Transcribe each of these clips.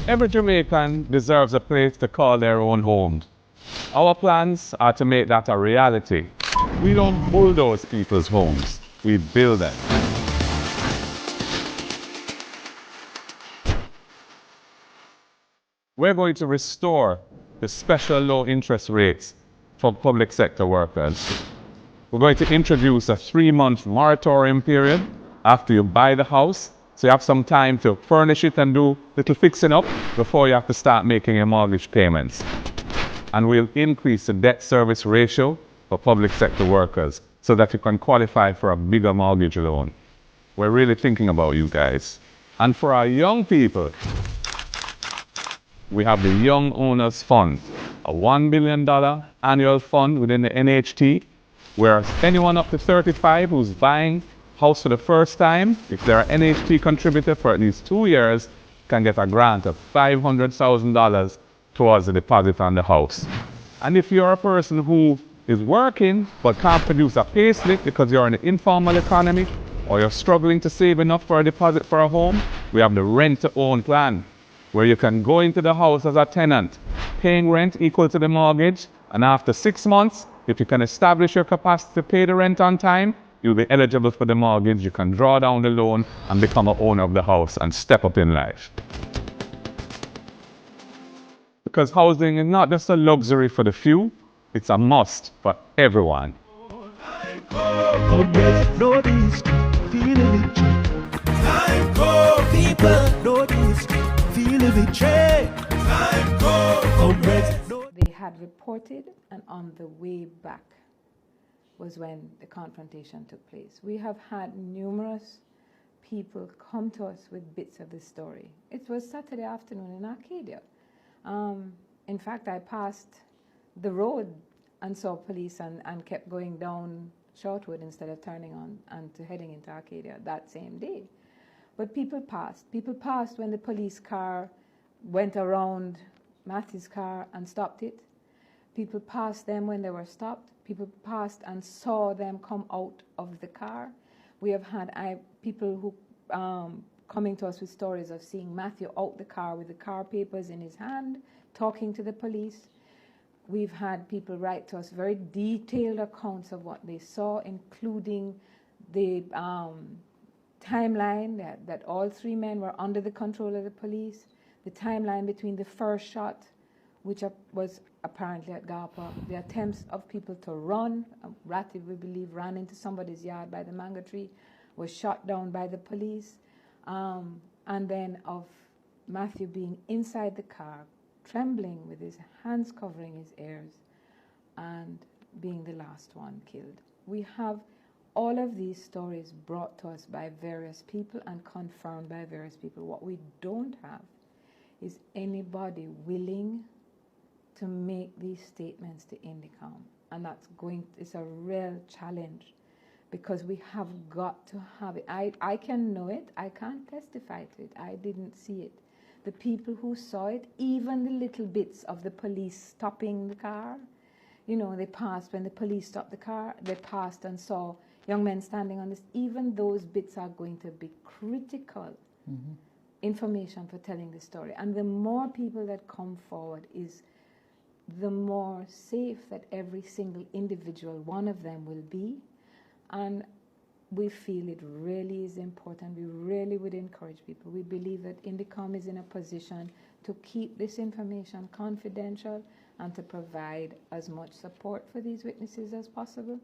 Every Jamaican deserves a place to call their own home. Our plans are to make that a reality. We don't bulldoze people's homes, we build them. We're going to restore the special low interest rates for public sector workers. We're going to introduce a 3-month moratorium period after you buy the house, so you have some time to furnish it and do little fixing up before you have to start making your mortgage payments. And we'll increase the debt service ratio for public sector workers so that you can qualify for a bigger mortgage loan. We're really thinking about you guys. And for our young people, we have the Young Owners Fund, a $1 billion annual fund within the NHT, where anyone up to 35 who's buying a house for the first time, if they're an NHT contributor for at least 2 years, can get a grant of $500,000 towards the deposit on the house. And if you're a person who is working but can't produce a pay slip because you're in the informal economy, or you're struggling to save enough for a deposit for a home, we have the rent-to-own plan, where you can go into the house as a tenant, paying rent equal to the mortgage, and after 6 months, if you can establish your capacity to pay the rent on time, you'll be eligible for the mortgage, you can draw down the loan and become an owner of the house and step up in life. Because housing is not just a luxury for the few, it's a must for everyone. They had reported, and on the way back was when the confrontation took place. We have had numerous people come to us with bits of the story. It was Saturday afternoon in Arcadia. In fact, I passed the road and saw police and kept going down Shortwood instead of turning on and heading into Arcadia that same day. But people passed. People passed when the police car went around Matthew's car and stopped it. People passed them when they were stopped. People passed and saw them come out of the car. We have had people who coming to us with stories of seeing Matthew out the car with the car papers in his hand, talking to the police. We've had people write to us very detailed accounts of what they saw, including the timeline that all 3 men were under the control of the police, the timeline between the first shot, which was apparently at Garpa, the attempts of people to run. Ratty, we believe, ran into somebody's yard by the mango tree, was shot down by the police, and then of Matthew being inside the car, trembling with his hands covering his ears, and being the last one killed. We have all of these stories brought to us by various people and confirmed by various people. What we don't have is anybody willing to make these statements to Indicom. And it's a real challenge, because we have got to have it. I can know it, I can't testify to it, I didn't see it. The people who saw it, even the little bits of the police stopping the car, they passed, when the police stopped the car, they passed and saw young men standing on this. Even those bits are going to be critical information for telling the story. And the more people that come forward is the more safe that every single individual one of them will be. And we feel it really is important. We really would encourage people. We believe that Indicom is in a position to keep this information confidential and to provide as much support for these witnesses as possible.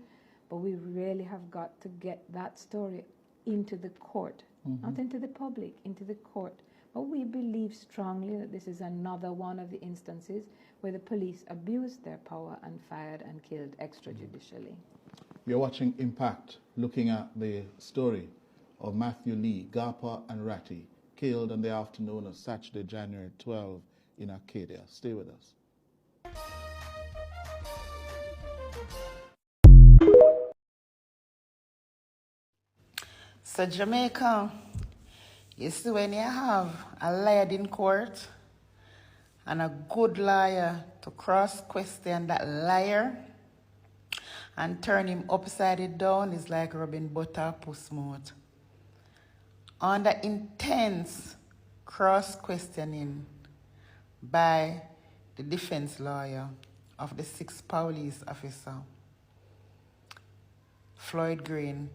But we really have got to get that story into the court, not into the public, into the court. But we believe strongly that this is another one of the instances where the police abused their power and fired and killed extrajudicially. You're watching Impact, looking at the story of Matthew Lee, Garpa and Ratty, killed on the afternoon of Saturday, January 12 in Arcadia. Stay with us. So Jamaica, you see, when you have a liar in court and a good liar to cross-question that liar and turn him upside down is like rubbing butter puss mouth. Under intense cross-questioning by the defense lawyer of the 6th police officer, Floyd Green,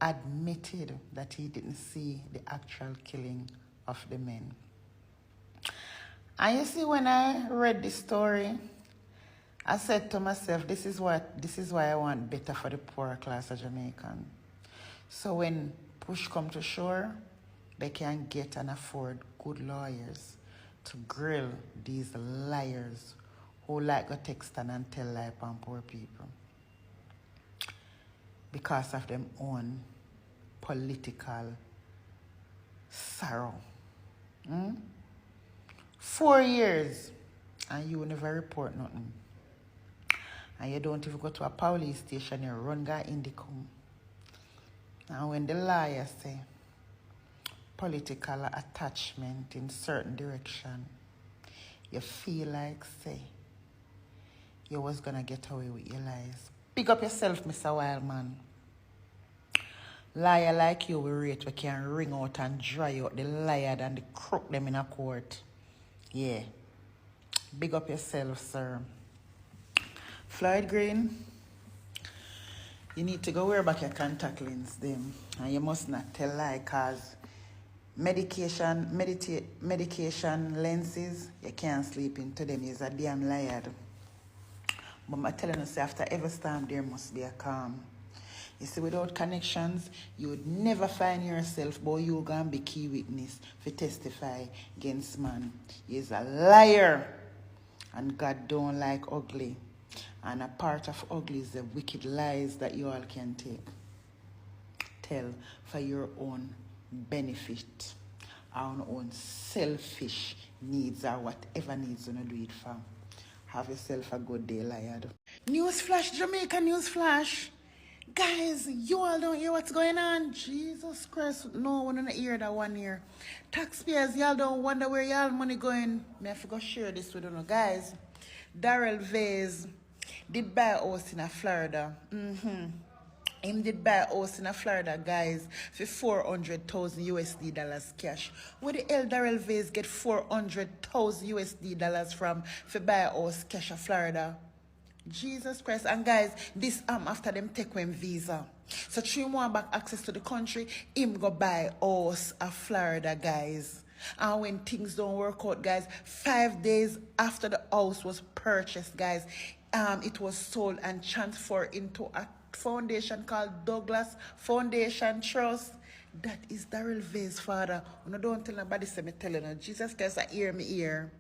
admitted that he didn't see the actual killing of the men. And you see, when I read this story, I said to myself, this is why I want better for the poorer class of Jamaican. So when push come to shore, they can get and afford good lawyers to grill these liars who like to text and tell lie on poor people because of them own political sorrow. 4 years and you never report nothing. And you don't even go to a police station, you run guy in the come. And when the lawyer say political attachment in certain direction, you feel like say you was gonna get away with your lies. Pick up yourself, Mr. Wildman. Liar like you, we rate we can ring out and dry out the liar and the crook them in a court. Yeah. Big up yourself, sir. Floyd Green, you need to go wear back your contact lens them. And you must not tell lie cause medication lenses, you can't sleep into them. You're a damn liar. But I'm telling you, after every storm, there must be a calm. You see, without connections, you would never find yourself, but you're going to be key witness to testify against man. He's a liar. And God don't like ugly. And a part of ugly is the wicked lies that you all can tell for your own benefit, our own selfish needs or whatever needs you to do it for. Have yourself a good day, liar. Newsflash, Jamaica newsflash. Guys, you all don't hear what's going on. Jesus Christ, no one don't hear that one here. Taxpayers, y'all don't wonder where y'all money going. May I forgot share this with you, guys. Darrell Vase did buy a house in Florida. Him did buy a house in Florida, guys, for $400,000 USD cash. Where the hell Darrell Vase get $400,000 USD from for buy a house cash in Florida? Jesus Christ. And guys, this after them take him visa. So 3 more back access to the country, him go buy house in Florida, guys. And when things don't work out, guys, 5 days after the house was purchased, guys, it was sold and transferred into a foundation called Douglas Foundation Trust. That is Darrell Vase's father. Don't tell nobody, say me telling you. Jesus Christ, I hear me here.